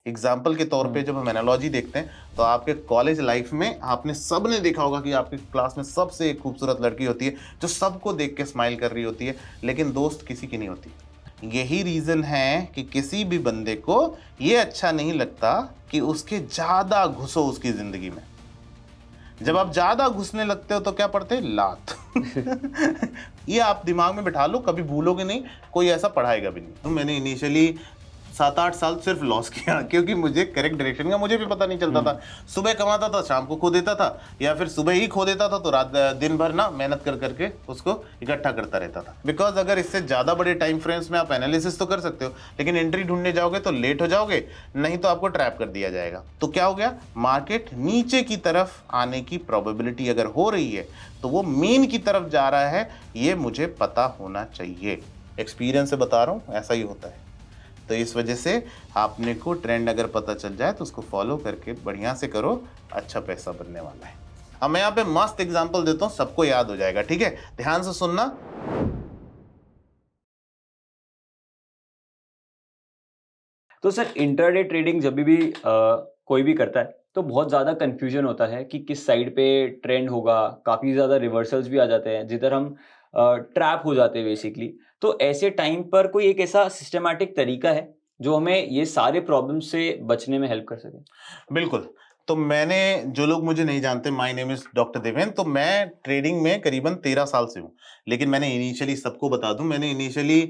Example के तौर पे जब हम एनालॉजी देखते हैं तो आपके कॉलेज लाइफ में आपने सब ने देखा होगा कि आपकी क्लास में सबसे एक खूबसूरत लड़की होती है जो सबको देख के स्माइल कर रही होती है, लेकिन दोस्त किसी की नहीं होती। यही रीज़न है कि किसी भी बंदे को ये अच्छा नहीं लगता कि उसके ज़्यादा घुसो उसकी ज़िंदगी में। जब आप ज़्यादा घुसने लगते हो तो क्या पढ़ते हैं? लात। ये आप दिमाग में बिठा लो, कभी भूलोगे नहीं, कोई ऐसा पढ़ाएगा भी नहीं। तो मैंने इनिशियली 7-8 साल सिर्फ लॉस किया क्योंकि मुझे करेक्ट डायरेक्शन का मुझे भी पता नहीं चलता था। सुबह कमाता था, शाम को खो देता था, या फिर सुबह ही खो देता था तो रात दिन भर ना मेहनत कर करके उसको इकट्ठा करता रहता था। बिकॉज अगर इससे ज़्यादा बड़े टाइम फ्रेम्स में आप एनालिसिस तो कर सकते हो, लेकिन एंट्री ढूंढने जाओगे तो लेट हो जाओगे, नहीं तो आपको ट्रैप कर दिया जाएगा। तो क्या हो गया, मार्केट नीचे की तरफ आने की प्रोबेबिलिटी अगर हो रही है तो वो मीन की तरफ जा रहा है, ये मुझे पता होना चाहिए। एक्सपीरियंस से बता रहा हूँ, ऐसा ही होता है। तो इस वजह से आपने को ट्रेंड अगर पता चल जाए तो उसको फॉलो करके बढ़िया से करो, अच्छा पैसा बनने वाला है। अब मैं यहाँ पे मस्त एग्जांपल देता हूँ, सबको याद हो जाएगा, ठीक है? ध्यान से सुनना। तो सर इंट्राडे ट्रेडिंग जब भी कोई भी करता है तो बहुत ज़्यादा कन्फ्यूजन होता है कि किस साइड पे ट्रेंड होगा, काफ़ी ज़्यादा रिवर्सल्स भी आ जाते हैं जिधर हम ट्रैप हो जाते हैं बेसिकली। तो ऐसे टाइम पर कोई एक ऐसा सिस्टमैटिक तरीका है जो हमें ये सारे प्रॉब्लम से बचने में हेल्प कर सके? बिल्कुल। तो मैंने, जो लोग मुझे नहीं जानते, my name is doctor Deven. तो मैं ट्रेडिंग में करीबन 13 साल से हूँ, लेकिन मैंने इनिशियली, सबको बता दूं, मैंने इनिशियली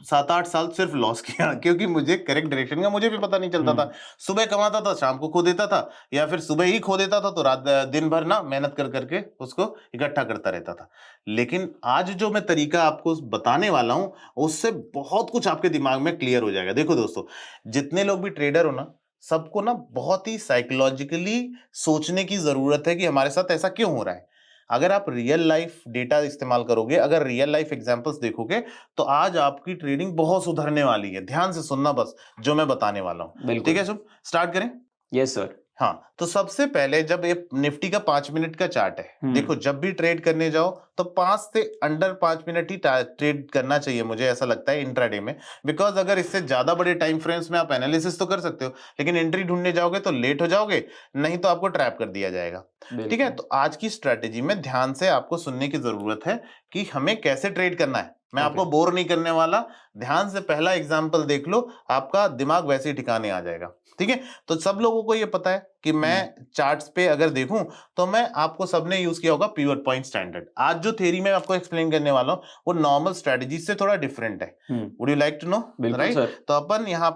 7-8 साल सिर्फ लॉस किया क्योंकि मुझे करेक्ट डायरेक्शन का मुझे भी पता नहीं चलता था। सुबह कमाता था, शाम को खो देता था, या फिर सुबह ही खो देता था तो रात दिन भर ना मेहनत कर करके उसको इकट्ठा करता रहता था। लेकिन आज जो मैं तरीका आपको बताने वाला हूँ, उससे बहुत कुछ आपके दिमाग में क्लियर हो जाएगा। देखो दोस्तों, जितने लोग भी ट्रेडर हो ना, सबको ना बहुत ही साइकोलॉजिकली सोचने की जरूरत है कि हमारे साथ ऐसा क्यों हो रहा है। अगर आप रियल लाइफ डेटा इस्तेमाल करोगे, अगर रियल लाइफ एग्जांपल्स देखोगे, तो आज आपकी ट्रेडिंग बहुत सुधरने वाली है। ध्यान से सुनना बस, जो मैं बताने वाला हूं। ठीक बिल्कुल। है, शुभ, स्टार्ट करें। Yes sir. हाँ, तो सबसे पहले जब ये निफ्टी का 5 मिनट का चार्ट है, देखो जब भी ट्रेड करने जाओ तो 5 से अंडर 5 मिनट ही ट्रेड करना चाहिए, मुझे ऐसा लगता है इंट्राडे में। बिकॉज अगर इससे ज्यादा बड़े टाइम फ्रेम्स में आप एनालिसिस तो कर सकते हो, लेकिन एंट्री ढूंढने जाओगे तो लेट हो जाओगे, नहीं तो आपको ट्रैप कर दिया जाएगा। ठीक है, बिल्कुल। तो आज की स्ट्रेटेजी में ध्यान से आपको सुनने की जरूरत है कि हमें कैसे ट्रेड करना है। मैं ओके। आपको बोर नहीं करने वाला, ध्यान से पहला एग्जाम्पल देख लो, आपका दिमाग वैसे ही ठिकाने आ जाएगा। ठीक है, तो सब लोगों को ये पता है कि मैं चार्ट्स पे अगर देखूं तो मैं, आपको सबने यूज किया होगा पिवट पॉइंट स्टैंडर्ड। आज जो थ्योरी मैं आपको एक्सप्लेन करने वाला हूं वो नॉर्मल स्ट्रेटजी से थोड़ा डिफरेंट है। Would you like to know? बिल्कुल राइट। सर। तो अपन यहाँ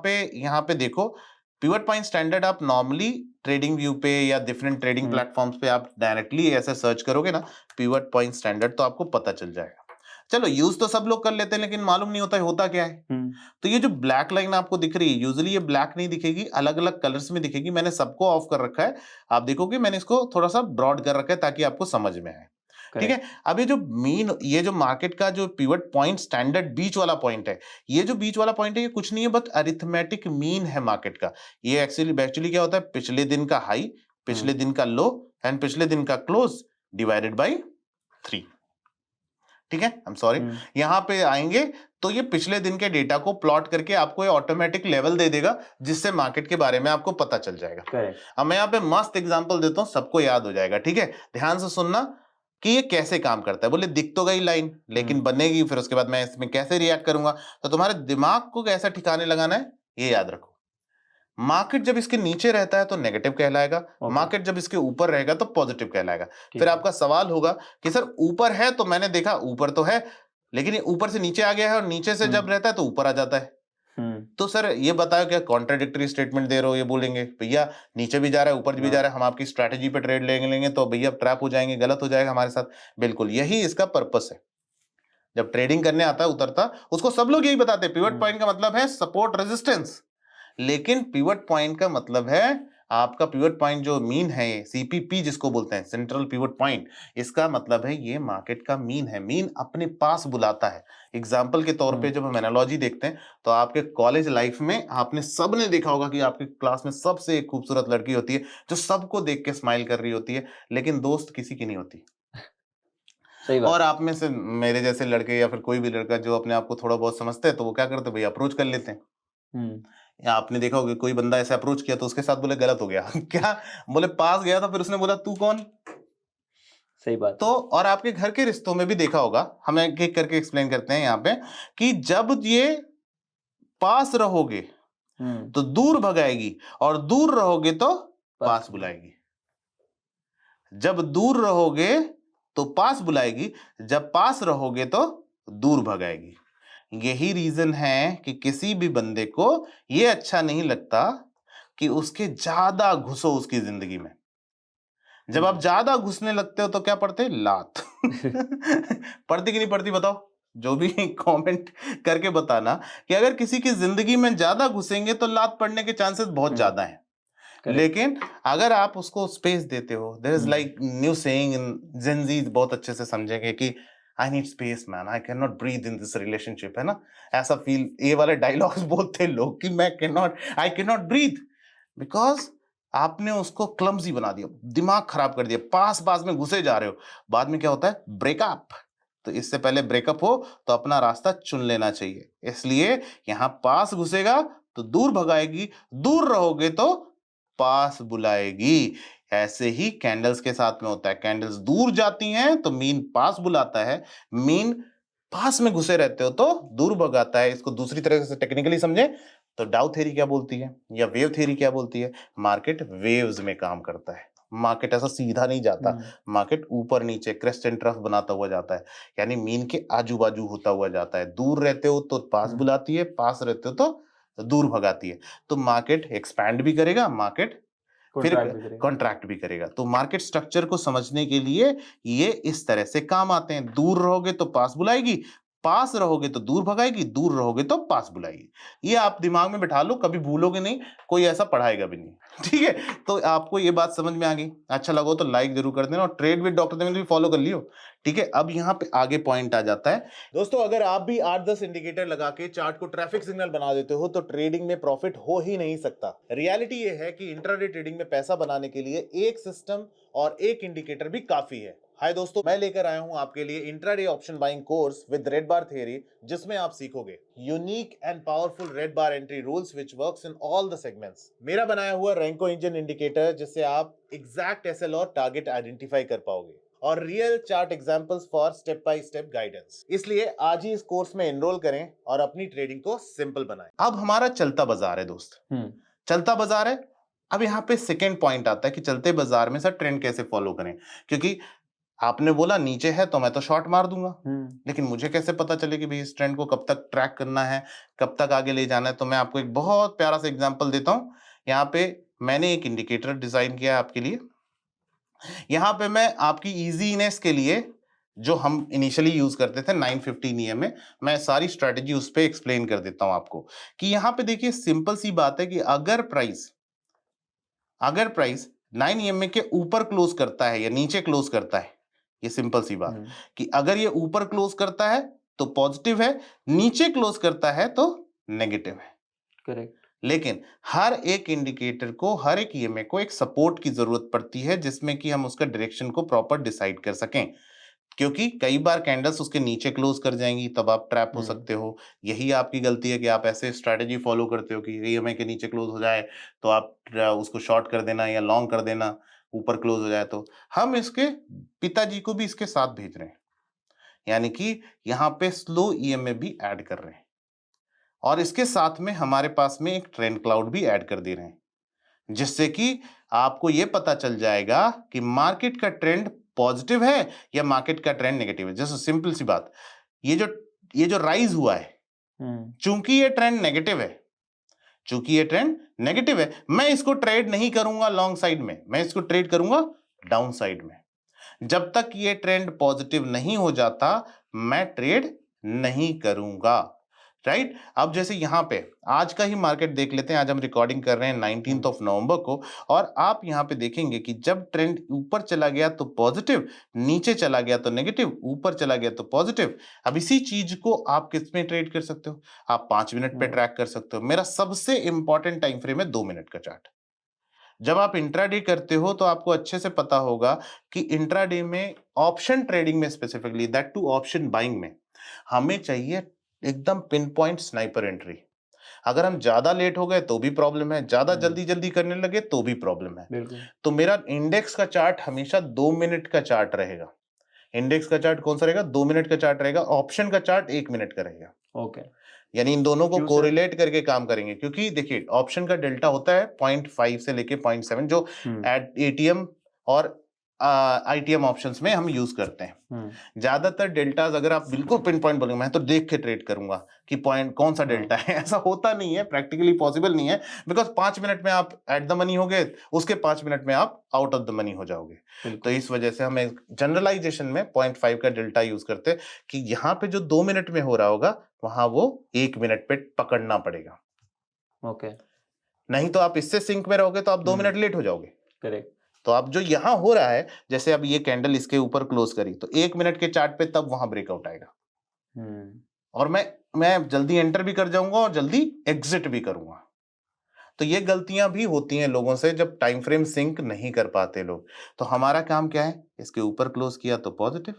पे देखो, पिवट पॉइंट स्टैंडर्ड आप नॉर्मली ट्रेडिंग व्यू पे या डिफरेंट ट्रेडिंग प्लेटफॉर्म्स पे आप डायरेक्टली ऐसे सर्च करोगे ना, पिवट पॉइंट स्टैंडर्ड, तो आपको पता चल जाएगा। चलो, यूज तो सब लोग कर लेते हैं, लेकिन मालूम नहीं होता है होता क्या है। तो ये जो ब्लैक लाइन आपको दिख रही है, यूजुअली ये ब्लैक नहीं दिखेगी, अलग अलग कलर्स में दिखेगी। मैंने सबको ऑफ कर रखा है, आप देखोगे मैंने इसको थोड़ा सा ब्रॉड कर रखा है ताकि आपको समझ में आए। ठीक है, करेक्ट। अब ये जो मार्केट का जो पिवट पॉइंट स्टैंडर्ड बीच वाला पॉइंट है, ये जो बीच वाला पॉइंट है, ये कुछ नहीं है बट अरिथमेटिक मीन है मार्केट का। ये एक्चुअली क्या होता है, पिछले दिन का हाई, पिछले दिन का लो एंड पिछले दिन का क्लोज डिवाइडेड बाई 3। ठीक है, आई एम सॉरी, यहां पे आएंगे तो ये पिछले दिन के डेटा को प्लॉट करके आपको ये ऑटोमेटिक लेवल दे देगा, जिससे मार्केट के बारे में आपको पता चल जाएगा। करेक्ट। अब मैं यहाँ पे मस्त एग्जांपल देता हूँ, सबको याद हो जाएगा। ठीक है, ध्यान से सुनना कि ये कैसे काम करता है। बोले दिख तो गई लाइन, लेकिन बनेगी फिर उसके बाद मैं इसमें कैसे रिएक्ट करूंगा, तो तुम्हारे दिमाग को कैसा ठिकाने लगाना है, ये याद रखो। मार्केट जब इसके नीचे रहता है तो नेगेटिव कहलाएगा, ओके। मार्केट जब इसके ऊपर रहेगा तो पॉजिटिव कहलाएगा। फिर ठीक है। आपका सवाल होगा कि सर ऊपर है तो मैंने देखा ऊपर तो है, लेकिन ये ऊपर से नीचे आ गया है और नीचे से जब रहता है तो ऊपर आ जाता है। तो सर ये बताओ, क्या कॉन्ट्राडिक्टरी स्टेटमेंट दे रहे हो? ये बोलेंगे भैया नीचे भी जा रहा है ऊपर भी जा रहा है, हम आपकी स्ट्रैटेजी पे ट्रेड लेंगे तो भैया ट्रैप हो जाएंगे, गलत हो जाएगा हमारे साथ। बिल्कुल यही इसका पर्पस है। जब ट्रेडिंग करने आता है उतरता, उसको सब लोग यही बताते हैं, पिवट पॉइंट का मतलब है सपोर्ट रेजिस्टेंस। लेकिन पिवट पॉइंट का मतलब है, आपका पिवट पॉइंट जो मीन है, सीपीपी जिसको बोलते हैं, सेंट्रल पिवट पॉइंट, इसका मतलब है ये मार्केट का मीन है। मीन अपने पास बुलाता है। एग्जाम्पल के तौर पे जब हम एनालॉजी देखते हैं तो आपके कॉलेज लाइफ में आपने सब ने देखा होगा कि आपकी क्लास में सबसे एक खूबसूरत लड़की होती है जो सबको देख के स्माइल कर रही होती है, लेकिन दोस्त किसी की नहीं होती। सही और बात। आप में से मेरे जैसे लड़के या फिर कोई भी लड़का जो अपने आप को थोड़ा बहुत समझते हैं तो वो क्या करते हैं भाई, अप्रोच कर लेते हैं। या आपने देखा होगा कोई बंदा ऐसे अप्रोच किया तो उसके साथ बोले गलत हो गया क्या बोले पास गया था, फिर उसने बोला तू कौन। सही बात तो है। और आपके घर के रिश्तों में भी देखा होगा, हम एक एक करके एक्सप्लेन करते हैं यहाँ पे, कि जब ये पास रहोगे हुँ, तो दूर भगाएगी और दूर रहोगे तो पास पास बुलाएगी। जब दूर रहोगे तो पास बुलाएगी, जब पास रहोगे तो दूर भगाएगी। यही रीजन है कि किसी भी बंदे को ये अच्छा नहीं लगता कि उसके ज्यादा घुसो उसकी जिंदगी में। जब आप हुँ। ज्यादा घुसने लगते हो तो क्या पड़ते? लात पड़ती कि नहीं पड़ती बताओ? जो भी कमेंट करके बताना कि अगर किसी की जिंदगी में ज्यादा घुसेंगे तो लात पड़ने के चांसेस बहुत हुँ, ज्यादा हैं। करेक्ट। लेकिन अगर आप उसको स्पेस देते हो, there is hmm, like new saying in Gen Zs बहुत अच्छे से समझेंगे कि I need space man, I can not breathe in this relationship, है ना? ऐसा फील, ये वाले डायलॉग्स बोलते हैं लोग कि मैं can not, I can not breathe, because आपने उसको क्लमजी बना दिया, दिमाग खराब कर दिया, पास पास में घुसे जा रहे हो। बाद में क्या होता है? ब्रेकअप। तो इससे पहले ब्रेकअप हो तो अपना रास्ता चुन लेना चाहिए। इसलिए यहां पास घुसेगा तो दूर भगाएगी, दूर रहोगे तो पास बुलाएगी। ऐसे ही कैंडल्स के साथ में होता है, कैंडल्स दूर जाती हैं तो मीन पास बुलाता है, मीन पास में घुसे रहते हो तो दूर भगाता है। इसको दूसरी तरह से टेक्निकली समझे तो डाउ थ्योरी क्या बोलती है या वेव थ्योरी क्या बोलती है? मार्केट वेव्स में काम करता है। मार्केट ऐसा सीधा नहीं जाता, हुँ, मार्केट ऊपर नीचे क्रेस्ट एंड ट्रफ बनाता हुआ जाता है, यानी मीन के आजू बाजू होता हुआ जाता है। दूर रहते हो तो पास हुँ, बुलाती है, पास रहते हो तो दूर भगाती है। तो मार्केट एक्सपैंड भी करेगा, मार्केट फिर कॉन्ट्रैक्ट भी करेगा। कॉन्ट्रैक्ट भी करेगा। तो मार्केट स्ट्रक्चर को समझने के लिए ये इस तरह से काम आते हैं। दूर रहोगे तो पास बुलाएगी, पास रहोगे तो दूर भगाएगी, दूर रहोगे तो पास बुलाएगी। ये आप दिमाग में बिठा लो, कभी भूलोगे नहीं, कोई ऐसा पढ़ाएगा भी नहीं। ठीक है, तो आपको ये बात समझ में आ गई? अच्छा लगा तो लाइक जरूर कर देना और ट्रेड विद डॉक्टर देवेंद्र भी फॉलो कर लियो। ठीक है, अब यहाँ पे आगे पॉइंट आ जाता है दोस्तों, अगर आप भी 8-10 इंडिकेटर लगा के चार्ट को ट्रैफिक सिग्नल बना देते हो तो ट्रेडिंग में प्रॉफिट हो ही नहीं सकता। रियलिटी ये है कि इंट्राडे ट्रेडिंग में पैसा बनाने के लिए एक सिस्टम और एक इंडिकेटर भी काफी है। हाय दोस्तों, मैं लेकर आया हूं आपके लिए intraday option buying course with red bar theory, जिसमें आप सीखोगे unique and powerful red bar entry rules which works in all the segments. मेरा बनाया हुआ रैंको इंजन इंडिकेटर जिससे आप एग्जैक्ट एसएल और टारगेट आइडेंटिफाई कर पाओगे, और real chart examples for step by step guidance. इसलिए आज ही इस कोर्स में एनरोल करें और अपनी ट्रेडिंग को सिंपल बनाएं। अब हमारा चलता बाजार है दोस्त, हुँ, चलता बाजार है। अब यहाँ पे सेकेंड पॉइंट आता है कि चलते बाजार में सर ट्रेंड कैसे फॉलो करें, क्योंकि आपने बोला नीचे है तो मैं तो शॉर्ट मार दूंगा, हुँ, लेकिन मुझे कैसे पता चले कि भाई इस ट्रेंड को कब तक ट्रैक करना है, कब तक आगे ले जाना है? तो मैं आपको एक बहुत प्यारा सा एग्जांपल देता हूं। यहाँ पे मैंने एक इंडिकेटर डिजाइन किया है आपके लिए। यहाँ पे मैं आपकी इजीनेस के लिए जो हम इनिशियली यूज करते थे 950 नियम में, मैं सारी स्ट्रेटेजी उस पे एक्सप्लेन कर देता हूं आपको। कि यहाँ पे देखिए सिंपल सी बात है कि अगर प्राइस 9 ईएमए के ऊपर क्लोज करता है या नीचे क्लोज करता है, ये सिंपल सी बात हुँ, कि अगर ये ऊपर क्लोज करता है तो पॉजिटिव है, नीचे क्लोज करता है तो नेगेटिव है। करेक्ट। लेकिन हर एक इंडिकेटर को, हर एक ईएमए को एक सपोर्ट की जरूरत पड़ती है जिसमें कि हम उसका डायरेक्शन को प्रॉपर डिसाइड कर सकें, क्योंकि कई बार कैंडल्स उसके नीचे क्लोज कर जाएंगी, तब आप ट्रैप हो हुँ, सकते हो। यही आपकी गलती है कि आप ऐसे स्ट्रैटेजी फॉलो करते हो कि ईएमआई के नीचे क्लोज हो जाए तो आप उसको शॉर्ट कर देना या लॉन्ग कर देना, ऊपर क्लोज हो जाए तो। हम इसके पिताजी को भी इसके साथ भेज रहे हैं, यानी कि यहाँ पे स्लो ईएमए भी ऐड कर रहे हैं, और इसके साथ में हमारे पास में एक ट्रेंड क्लाउड भी ऐड कर दे रहे हैं, जिससे कि आपको ये पता चल जाएगा कि मार्केट का ट्रेंड पॉजिटिव है या मार्केट का ट्रेंड नेगेटिव है। जैसे सिंपल सी बात, ये जो ये जो राइज हुआ है, हुँ, चूंकि ये ट्रेंड नेगेटिव है, चूंकि ये ट्रेंड नेगेटिव है, मैं इसको ट्रेड नहीं करूंगा लॉन्ग साइड में, मैं इसको ट्रेड करूंगा डाउन साइड में। जब तक ये ट्रेंड पॉजिटिव नहीं हो जाता मैं ट्रेड नहीं करूंगा। राइट, अब जैसे यहां पे आज का ही मार्केट देख लेते हैं। आज हम रिकॉर्डिंग कर रहे हैं 19 हुँ, ऑफ नवंबर को, और आप यहां पे देखेंगे कि जब ट्रेंड ऊपर चला गया तो पॉजिटिव, नीचे चला गया तो नेगेटिव, ऊपर चला गया तो पॉजिटिव। अब इसी चीज को आप किस में ट्रेड कर सकते हो? आप 5 मिनट पे हुँ, ट्रैक कर सकते हो। मेरा सबसे इंपॉर्टेंट टाइम फ्रेम है 2 मिनट का चार्ट। जब आप इंट्राडे करते हो तो आपको अच्छे से पता होगा कि इंट्राडे में, ऑप्शन ट्रेडिंग में specifically, that to option buying में, हमें चाहिए एकदम पिन पॉइंट स्नाइपर एंट्री। अगर हम ज्यादा लेट हो गए तो भी प्रॉब्लम है, ज्यादा हम्म, जल्दी जल्दी करने लगे तो भी प्रॉब्लम है। बिल्कुल। तो मेरा इंडेक्स का चार्ट हमेशा 2 मिनट का चार्ट रहेगा। इंडेक्स का चार्ट कौन सा रहेगा? 2 मिनट का चार्ट रहेगा। ऑप्शन का चार्ट 1 मिनट का रहेगा। ओके। यानी इन दोनों को क्यों सर? कोरिलेट करके काम करेंगे, क्योंकि देखिए ऑप्शन का डेल्टा होता है 0.5 से लेके 0.7, जो हम्म। एट एटीएम और आईटीएम ऑप्शंस में हम यूज करते हैं। ज्यादातर डेल्टाज अगर आप बिल्कुल पिन पॉइंट बोलेंगे, मैं तो देख के ट्रेड करूंगा कि पॉइंट कौन सा डेल्टा है, ऐसा होता नहीं है, प्रैक्टिकली पॉसिबल नहीं है। बिकॉज 5 मिनट में आप एट द मनी हो गए, उसके 5 मिनट में आप आउट ऑफ द मनी हो जाओगे। तो बिल्कुल। इस वजह से हम एक जनरलाइजेशन में 0.5 का डेल्टा यूज करते हैं कि यहाँ पे जो 2 मिनट में हो रहा होगा वहां वो 1 मिनट पे पकड़ना पड़ेगा। ओके। नहीं तो आप इससे सिंक में रहोगे तो आप 2 मिनट हम्म, लेट हो जाओगे। करेक्ट। तो अब जो यहां हो रहा है, जैसे अब ये कैंडल इसके ऊपर क्लोज करी तो 1 मिनट के चार्ट पे तब वहां ब्रेकआउट आएगा, हम्म, और मैं जल्दी एंटर भी कर जाऊंगा और जल्दी एग्जिट भी करूंगा। तो ये गलतियां भी होती हैं लोगों से जब टाइम फ्रेम सिंक नहीं कर पाते लोग। तो हमारा काम क्या है? इसके ऊपर क्लोज किया तो पॉजिटिव,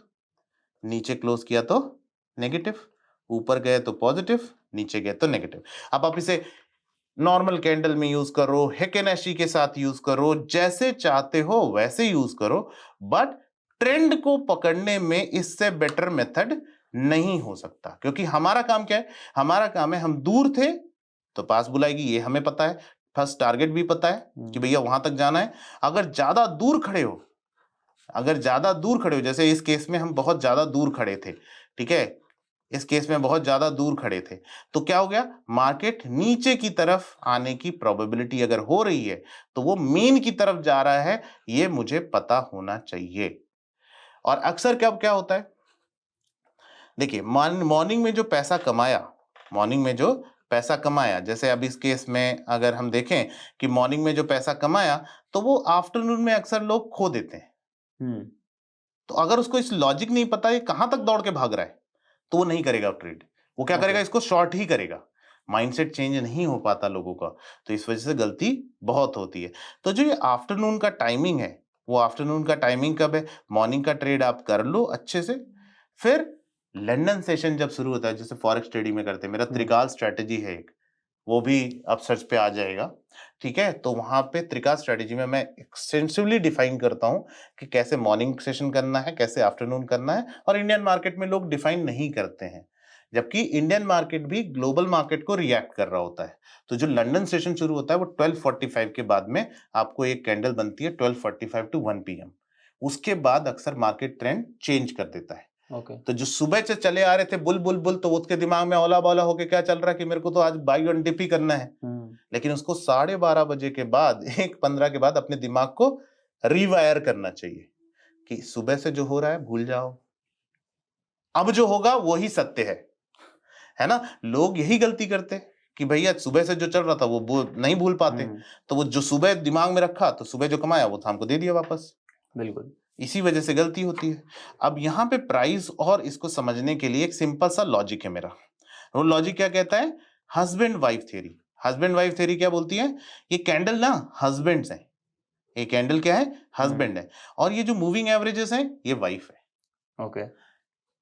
नीचे क्लोज किया तो नेगेटिव, ऊपर गए तो पॉजिटिव, नीचे गए तो नेगेटिव। अब आप इसे नॉर्मल कैंडल में यूज करो, हेकेनेशी के साथ यूज करो, जैसे चाहते हो वैसे यूज करो, बट ट्रेंड को पकड़ने में इससे बेटर मेथड नहीं हो सकता। क्योंकि हमारा काम क्या है? हमारा काम है, हम दूर थे तो पास बुलाएगी, ये हमें पता है। फर्स्ट टारगेट भी पता है कि भैया वहां तक जाना है। अगर ज्यादा दूर खड़े हो, अगर ज्यादा दूर खड़े हो, जैसे इस केस में हम बहुत ज्यादा दूर खड़े थे, ठीक है, इस केस में बहुत ज्यादा दूर खड़े थे, तो क्या हो गया? मार्केट नीचे की तरफ आने की प्रोबेबिलिटी अगर हो रही है तो वो मीन की तरफ जा रहा है, ये मुझे पता होना चाहिए। और अक्सर क्या क्या होता है, देखिए मॉर्निंग में जो पैसा कमाया, मॉर्निंग में जो पैसा कमाया, जैसे अब इस केस में अगर हम देखें कि मॉर्निंग में जो पैसा कमाया तो वो आफ्टरनून में अक्सर लोग खो देते हैं। हम्म, तो अगर उसको इस लॉजिक नहीं पता है कहां तक दौड़ के भाग रहा है, तो वो नहीं करेगा ट्रेड। वो क्या करेगा? ओके। इसको शॉर्ट ही करेगा। माइंडसेट चेंज नहीं हो पाता लोगों का। तो इस वजह से गलती बहुत होती है। तो जो ये आफ्टरनून का टाइमिंग है, वो आफ्टरनून का टाइमिंग कब है? मॉर्निंग का ट्रेड आप कर लो अच्छे से, फिर लंदन सेशन जब शुरू होता है, जैसे फॉरेक्स ट्रेडिंग में करते हैं, मेरा त्रिकाल स्ट्रेटेजी है एक, वो भी अब सर्च पे आ जाएगा। ठीक है, तो वहां पे त्रिकाल स्ट्रेटेजी में मैं एक्सटेंसिवली डिफाइन करता हूं कि कैसे मॉर्निंग सेशन करना है, कैसे आफ्टरनून करना है। और इंडियन मार्केट में लोग डिफाइन नहीं करते हैं, जबकि इंडियन मार्केट भी ग्लोबल मार्केट को रिएक्ट कर रहा होता है। तो जो लंदन सेशन शुरू होता है वो 12:45 के बाद में आपको एक कैंडल बनती है 12:45 टू 1 PM। उसके बाद अक्सर मार्केट ट्रेंड चेंज कर देता है। ओके। तो जो सुबह से चले आ रहे थे बुल बुल बुल, तो उसके दिमाग में औला बौला होके क्या चल रहा है कि मेरे को तो आज बाई ऑन डिप ही करना है। लेकिन उसको 12:30 बजे के बाद 1:15 के बाद अपने दिमाग को रिवायर करना चाहिए कि सुबह से जो हो रहा है भूल जाओ, अब जो होगा वही सत्य है ना? लोग यही गलती करते कि भैया सुबह से जो चल रहा था वो नहीं भूल पाते। तो वो जो सुबह दिमाग में रखा तो सुबह जो कमाया वो शाम को दे दिया वापस। बिल्कुल। इसी वजह से गलती होती है। अब यहाँ पे प्राइस और इसको समझने के लिए एक सिंपल सा लॉजिक है मेरा। वो लॉजिक क्या कहता है? Husband wife theory. Husband wife theory क्या बोलती है? ये कैंडल ना हस्बैंड्स हैं, ये कैंडल क्या है? हस्बैंड है, और ये जो मूविंग एवरेजेस हैं ये वाइफ है। ओके।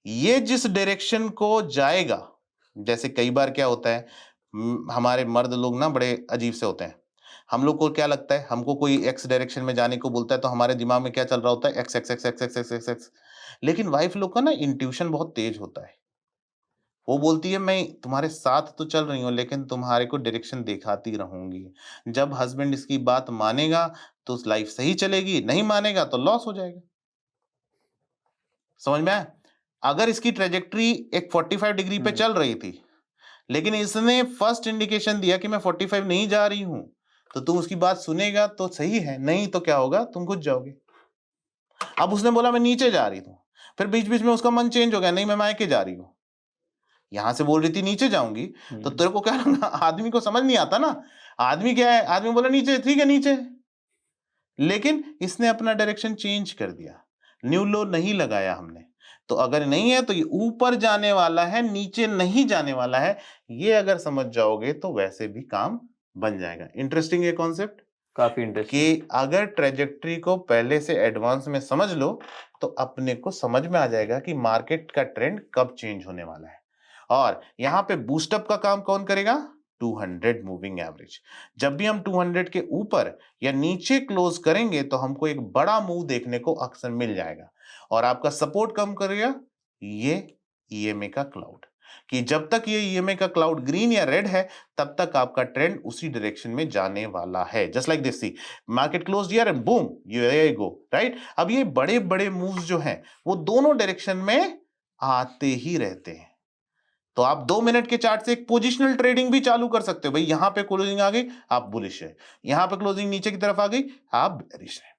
ये जिस डायरेक्शन को जाएगा, जैसे कई बार क्या होता है, हमारे मर्द लोग ना बड़े अजीब से होते हैं। हम लोग को क्या लगता है, हमको कोई एक्स डायरेक्शन में जाने को बोलता है तो हमारे दिमाग में क्या चल रहा होता है? X x x x x x x x. लेकिन वाइफ लोग का ना इंट्यूशन बहुत तेज होता है। वो बोलती है मैं तुम्हारे साथ तो चल रही हूँ लेकिन तुम्हारे को डायरेक्शन दिखाती रहूंगी। जब हस्बैंड इसकी बात मानेगा तो लाइफ सही चलेगी, नहीं मानेगा तो लॉस हो जाएगा। समझ में आया? अगर इसकी ट्रेजेक्ट्री एक 45 डिग्री पे चल रही थी, लेकिन इसने फर्स्ट इंडिकेशन दिया कि मैं 45 नहीं जा रही हूं, तो तुम उसकी बात सुनेगा तो सही है, नहीं तो क्या होगा? तुम घुस जाओगे। अब उसने बोला मैं नीचे जा रही हूं, फिर बीच बीच में उसका मन चेंज हो गया, नहीं मैं मायके जा रही हूं। यहां से बोल रही थी नीचे जाऊंगी, तो तेरे को क्या लगा? आदमी को समझ नहीं आता ना। आदमी क्या है? आदमी बोला नीचे, ठीक है नीचे, लेकिन इसने अपना डायरेक्शन चेंज कर दिया। न्यू लो नहीं लगाया हमने। तो अगर नहीं है तो ये ऊपर जाने वाला है, नीचे नहीं जाने वाला है। ये अगर समझ जाओगे तो वैसे भी काम बन जाएगा। इंटरेस्टिंग ये कॉन्सेप्ट काफी इंटरेस्टिंग। कि अगर ट्रेजेक्ट्री को पहले से एडवांस में समझ लो तो अपने को समझ में आ जाएगा कि मार्केट का ट्रेंड कब चेंज होने वाला है। और यहां पे बूस्टअप का काम कौन करेगा? 200 मूविंग एवरेज। जब भी हम 200 के ऊपर या नीचे क्लोज करेंगे तो हमको एक बड़ा मूव देखने को अक्सर मिल जाएगा और आपका सपोर्ट कम करेगा ये ईएमए का क्लाउड, कि जब तक ये ईएमए का क्लाउड ग्रीन या रेड है तब तक आपका ट्रेंड उसी डायरेक्शन में जाने वाला है। Just like this, see market close here and boom you go right. अब ये बड़े बड़े मूव्स जो हैं वो दोनों डायरेक्शन में आते ही रहते हैं। तो आप 2 मिनट के चार्ट से एक पोजिशनल ट्रेडिंग भी चालू कर सकते हो। भाई यहां पे क्लोजिंग आ गई आप बुलिश है, यहां पे क्लोजिंग नीचे की तरफ आ गई आप बेरिश है।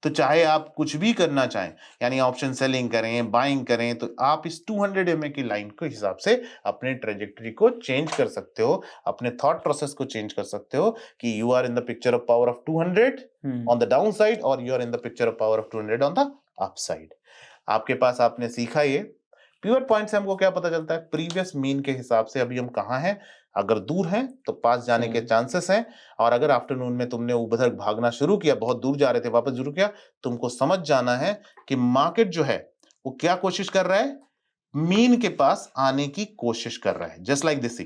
तो चाहे आप कुछ भी करना चाहें, यानी ऑप्शन सेलिंग करें, बाइंग करें, तो आप इस 200 एमए की लाइन के हिसाब से अपने ट्रेजेक्टरी को चेंज कर सकते हो, अपने थॉट प्रोसेस को चेंज कर सकते हो कि you are in the picture of power of 200 on the down side और you are in the picture of power of 200 on the up side. आपके पास आपने सीखा ये प्योर पॉइंट से हमको क्या पता चलता है, प्रीवियस मीन के हिसाब से अभी हम कहाँ हैं। अगर दूर हैं तो पास जाने के चांसेस हैं, और अगर आफ्टरनून में तुमने उधर भागना शुरू किया, बहुत दूर जा रहे थे वापस शुरू किया, तुमको समझ जाना है कि मार्केट जो है वो क्या कोशिश कर रहा है, मीन के पास आने की कोशिश कर रहा है। जस्ट लाइक दिस,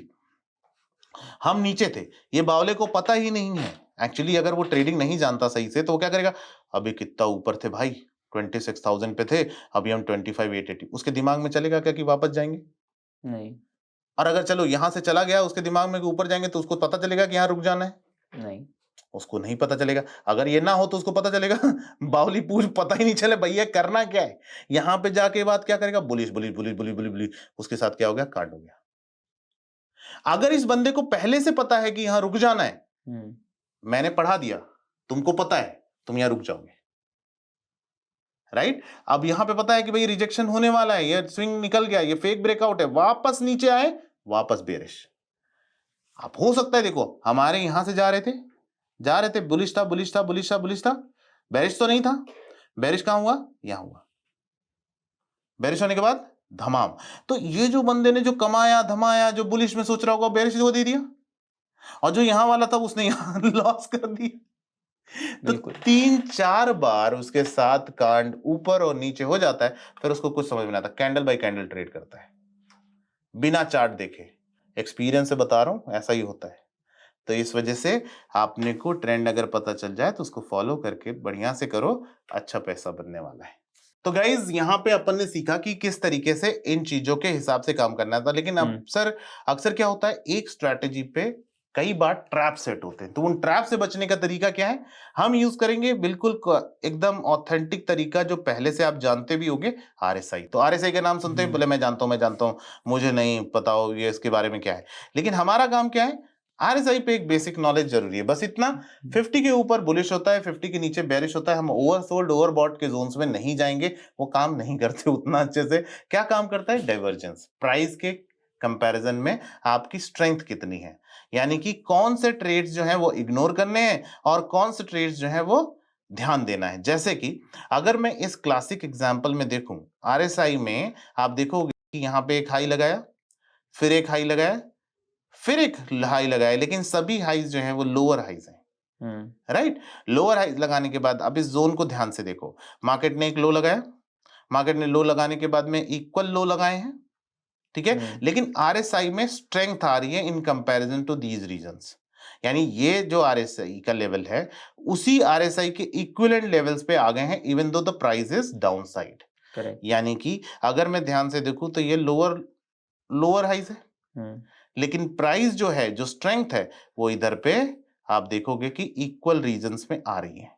हम नीचे थे, ये बावले को पता ही नहीं है एक्चुअली, अगर वो ट्रेडिंग नहीं जानता सही से तो वो क्या करेगा, अभी कितना ऊपर थे भाई 26,000 पे थे, अभी हम 25,880, उसके दिमाग में चलेगा क्या कि वापस जाएंगे? नहीं। और अगर चलो यहां से चला गया उसके दिमाग में कि ऊपर जाएंगे तो उसको पता चलेगा कि यहाँ रुक जाना है? नहीं, उसको नहीं पता चलेगा। अगर ये ना हो तो उसको पता चलेगा बावली पूछ पता ही नहीं चले भैया करना क्या है। यहां पे जाके बात क्या करेगा, bullish bullish bullish bullish bullish bullish, उसके साथ क्या हो गया, काट हो गया। अगर इस बंदे को पहले से पता है कि यहां रुक जाना है, मैंने पढ़ा दिया, तुमको पता है तुम यहां रुक जाओगे राइट। अब यहां पे पता है कि भाई रिजेक्शन होने वाला है, ये स्विंग निकल गया, ये फेक ब्रेकआउट है, वापस नीचे आए, वापस बेरिश। अब हो सकता है देखो हमारे यहां से जा रहे थे बुलिश था बुलिश था बुलिश था बुलिश था, बेरिश तो नहीं था, बेरिश कहां हुआ, यहां हुआ, बेरिश होने के बाद धमाम। तो ये जो बंदे ने जो कमाया धमाया, जो बुलिश में सोच रहा होगा बेरिश को दे दिया, और जो यहां वाला था उसने यहां लॉस कर दिया। तो 3-4 बार उसके साथ कांड ऊपर और नीचे हो जाता है, फिर उसको कुछ समझ में नहीं आता, कैंडल बाय कैंडल ट्रेड करता है बिना चार्ट देखे। एक्सपीरियंस से बता रहा हूं ऐसा ही होता है। तो इस वजह से आपने को ट्रेंड अगर पता चल जाए तो उसको फॉलो करके बढ़िया से करो, अच्छा पैसा बनने वाला है। तो गाइज यहाँ पे अपन ने सीखा कि किस तरीके से इन चीजों के हिसाब से काम करना था, लेकिन अक्सर क्या होता है, एक स्ट्रैटेजी पे कई बार ट्रैप सेट होते हैं। तो उन ट्रैप से बचने का तरीका क्या है, हम यूज करेंगे बिल्कुल एकदम ऑथेंटिक तरीका जो पहले से आप जानते भी होंगे, आरएसआई। तो आरएसआई का नाम सुनते हैं बोले मैं जानता हूं, मुझे नहीं पता हो ये इसके बारे में क्या है, लेकिन हमारा काम क्या है, आरएसआई पे एक बेसिक नॉलेज जरूरी है, बस इतना। 50 के ऊपर बुलिश होता है, 50 के नीचे बेरिश होता है। हम ओवरसोल्ड ओवरबॉट के जोन्स में नहीं जाएंगे, वो काम नहीं करते उतना अच्छे से। क्या काम करता है, डाइवर्जेंस, प्राइस के कंपैरिजन में आपकी स्ट्रेंथ कितनी है, यानी कि कौन से ट्रेड्स जो हैं वो इग्नोर करने हैं और कौन से ट्रेड्स जो हैं वो ध्यान देना है। जैसे कि अगर मैं इस क्लासिक एग्जांपल में देखूं, आरएसआई में आप देखोगे कि यहां पे एक हाई लगाया, फिर एक हाई लगाया, फिर एक हाई लगाया, लेकिन सभी हाईज जो हैं वो लोअर हाईज हैं राइट। लोअर हाईज लगाने के बाद अब इस जोन को ध्यान से देखो, मार्केट ने एक लो लगाया, मार्केट ने लो लगाने के बाद में इक्वल लो लगाए हैं, ठीक है, लेकिन आरएसआई में स्ट्रेंथ आ रही है in comparison to these regions, यानी ये जो आरएसआई का लेवल है उसी आरएसआई के इक्विवेलेंट लेवल्स पे आ गए हैं, even though the price is down side. यानी कि अगर मैं ध्यान से देखूं तो ये लोअर हाइज है, लेकिन प्राइस जो है, जो स्ट्रेंथ है, वो इधर पे आप देखोगे कि इक्वल रीजंस में आ रही है।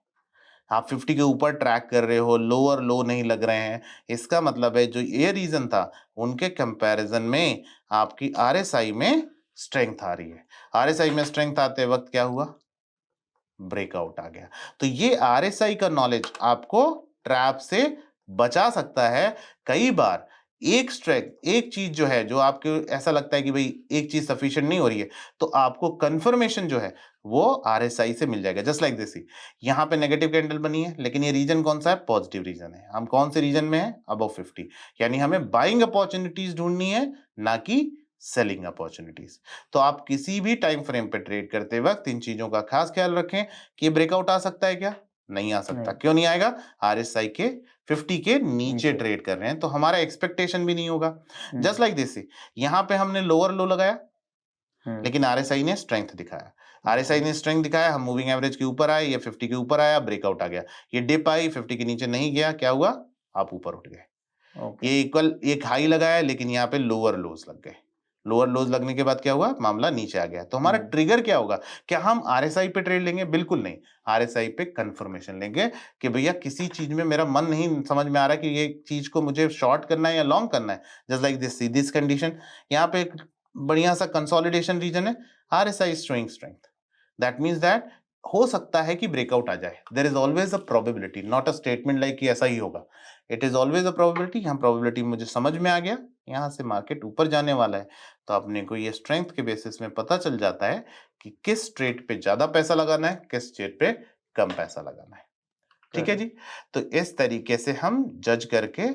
आप 50 के ऊपर ट्रैक कर रहे हो, लोअर लो नहीं लग रहे हैं, इसका मतलब है जो ये रीजन था उनके कंपैरिजन में आपकी आरएसआई में स्ट्रेंथ आ रही है। आरएसआई में स्ट्रेंथ आते वक्त क्या हुआ, ब्रेकआउट आ गया। तो ये आरएसआई का नॉलेज आपको ट्रैप से बचा सकता है। कई बार एक चीज जो है, जो आपको ऐसा लगता है कि भाई एक चीज सफिशिएंट नहीं हो रही है, तो आपको कंफर्मेशन जो है वो आरएसआई से मिल जाएगा। जस्ट लाइक दिस, यहाँ पे नेगेटिव कैंडल बनी है, लेकिन ये रीजन कौन सा है, पॉजिटिव रीजन है। हम कौन से रीजन में है, अबव 50, यानी हमें बाइंग अपॉर्चुनिटीज ढूंढनी है, ना कि सेलिंग अपॉर्चुनिटीज। तो आप किसी भी टाइम फ्रेम पे ट्रेड करते वक्त इन चीजों का खास ख्याल रखें कि ब्रेकआउट आ सकता है क्या, नहीं आ सकता। क्यों नहीं आएगा, आरएसआई के 50 के नीचे ट्रेड कर रहे हैं, तो हमारा एक्सपेक्टेशन भी नहीं होगा। जस्ट लाइक दिस, यहां पे हमने लोअर लो लगाया, लेकिन आरएसआई ने स्ट्रेंथ दिखाया। आरएसआई ने स्ट्रेंथ दिखाया, हम मूविंग एवरेज के ऊपर आए, ये 50 के ऊपर आया, ब्रेकआउट आ गया। ये डिप आई, 50 के नीचे नहीं गया, क्या हुआ? आप ऊपर उठ गए। ओके। ये इक्वल एक हाई लगाया, लेकिन यहाँ पे लोअर लोज लग गए। लोअर लोज लगने के बाद क्या हुआ? मामला नीचे आ गया। तो हमारा ट्रिगर क्या होगा? क्या हम आरएसआई पे ट्रेड लेंगे? बिल्कुल नहीं। आरएसआई पे कंफर्मेशन लेंगे कि भैया किसी चीज में मेरा मन नहीं समझ में आ रहा कि ये चीज को मुझे शॉर्ट करना है या लॉन्ग करना है। जस्ट लाइक दिस कंडीशन, यहाँ पे एक बढ़िया सा कंसोलिडेशन रीजन है, RSI showing strength. That means that हो सकता है कि ब्रेकआउट आ जाए। There is always a probability, not a statement like कि ऐसा ही होगा। It is always a probability. यहाँ प्रोबेबिलिटी मुझे समझ में आ गया, यहाँ से मार्केट ऊपर जाने वाला है, तो अपने को ये स्ट्रेंथ के बेसिस में पता चल जाता है कि किस ट्रेड पे ज्यादा पैसा लगाना है, किस ट्रेड पे कम पैसा लगाना है। ठीक है जी। तो इस तरीके से हम जज करके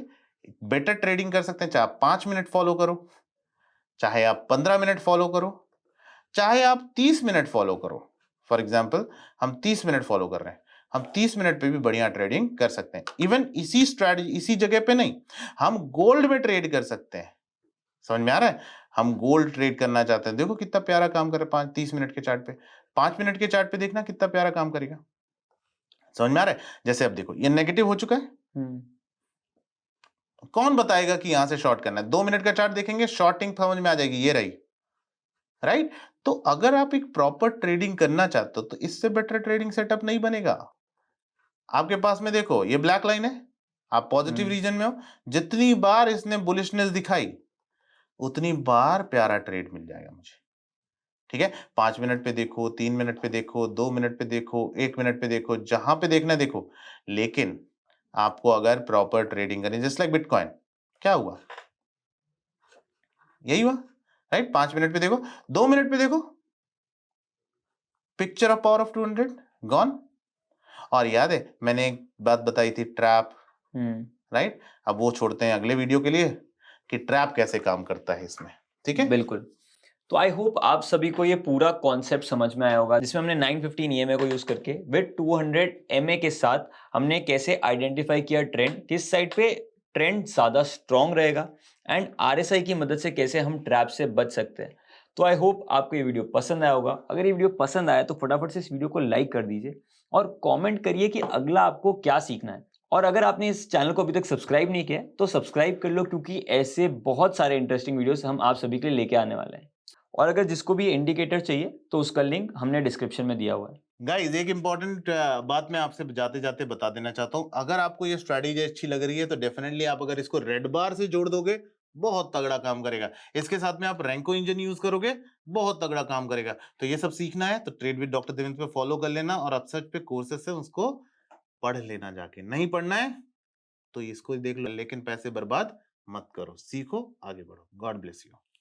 बेटर ट्रेडिंग कर सकते हैं। चाहे आप 5 मिनट फॉलो करो, चाहे आप 15 मिनट फॉलो करो, चाहे आप 30 मिनट फॉलो करो। फॉर एग्जाम्पल हम 30 मिनट फॉलो कर रहे हैं, हम 30 मिनट पे भी बढ़िया ट्रेडिंग कर सकते हैं। इवन इसी स्ट्रैटेजी, इसी जगह पे नहीं, हम गोल्ड में ट्रेड कर सकते हैं। समझ में आ रहा है? हम गोल्ड ट्रेड करना चाहते हैं, देखो कितना प्यारा काम कर रहा है 30 मिनट के चार्ट पे। 5 मिनट के चार्ट पे देखना कितना प्यारा काम करेगा। समझ में आ रहा है? जैसे अब देखो ये नेगेटिव हो चुका है, कौन बताएगा कि यहां से शॉर्ट करना है? 2 मिनट का चार्ट देखेंगे, शॉर्टिंग समझ में आ जाएगी, ये रही। राइट? तो अगर आप एक प्रॉपर ट्रेडिंग करना चाहते हो तो इससे बेटर ट्रेडिंग सेटअप नहीं बनेगा। आपके पास में देखो ये ब्लैक लाइन है, आप पॉजिटिव रीजन में हो, जितनी बार इसने बुलिशनेस दिखाई उतनी बार प्यारा ट्रेड मिल जाएगा मुझे। ठीक है? 5 मिनट पे देखो, 3 मिनट पे देखो, 2 मिनट पे देखो, 1 मिनट पे देखो, जहां पे देखना है देखो। लेकिन आपको अगर प्रॉपर ट्रेडिंग करनी, जस्ट लाइक बिटकॉइन, क्या हुआ? यही हुआ। राइट? 5 मिनट पे देखो, 2 मिनट पे देखो, picture of power of 200 gone. और याद है मैंने एक बात बताई थी, ट्रैप। राइट? अब वो छोड़ते हैं अगले वीडियो के लिए कि ट्रैप कैसे काम करता है इसमें। ठीक है? बिल्कुल। तो आई होप आप सभी को ये पूरा कॉन्सेप्ट समझ में आया होगा, जिसमें हमने 915 ईएमए को यूज करके विद 200 एमए के साथ हमने कैसे आइडेंटिफाई किया ट्रेंड, किस साइड पे ट्रेंड ज्यादा स्ट्रांग रहेगा, एंड आरएसआई की मदद से कैसे हम ट्रैप से बच सकते हैं। तो आई होप आपको ये वीडियो पसंद आया होगा। अगर ये वीडियो पसंद आया तो फटाफट से इस वीडियो को लाइक कर दीजिए और कमेंट करिए कि अगला आपको क्या सीखना है। और अगर आपने इस चैनल को अभी तक सब्सक्राइब नहीं किया है तो सब्सक्राइब कर लो, क्योंकि ऐसे बहुत सारे इंटरेस्टिंग वीडियोस हम आप सभी के लिए लेके आने वाले हैं। और अगर जिसको भी इंडिकेटर चाहिए तो उसका लिंक हमने डिस्क्रिप्शन में दिया हुआ है। गाइस एक इंपॉर्टेंट बात मैं आपसे जाते जाते बता देना चाहता हूँ। अगर आपको ये स्ट्रैटेजी अच्छी लग रही है तो डेफिनेटली आप अगर इसको रेड बार से जोड़ दोगे, बहुत तगड़ा काम करेगा। इसके साथ में आप रैंको इंजन यूज करोगे, बहुत तगड़ा काम करेगा। तो ये सब सीखना है तो ट्रेड विद डॉक्टर देवेंद्र पे फॉलो कर लेना, और अपसर्च पे कोर्सेस है उसको पढ़ लेना जाके। नहीं पढ़ना है तो इसको देख लो, लेकिन पैसे बर्बाद मत करो, सीखो, आगे बढ़ो। God bless you.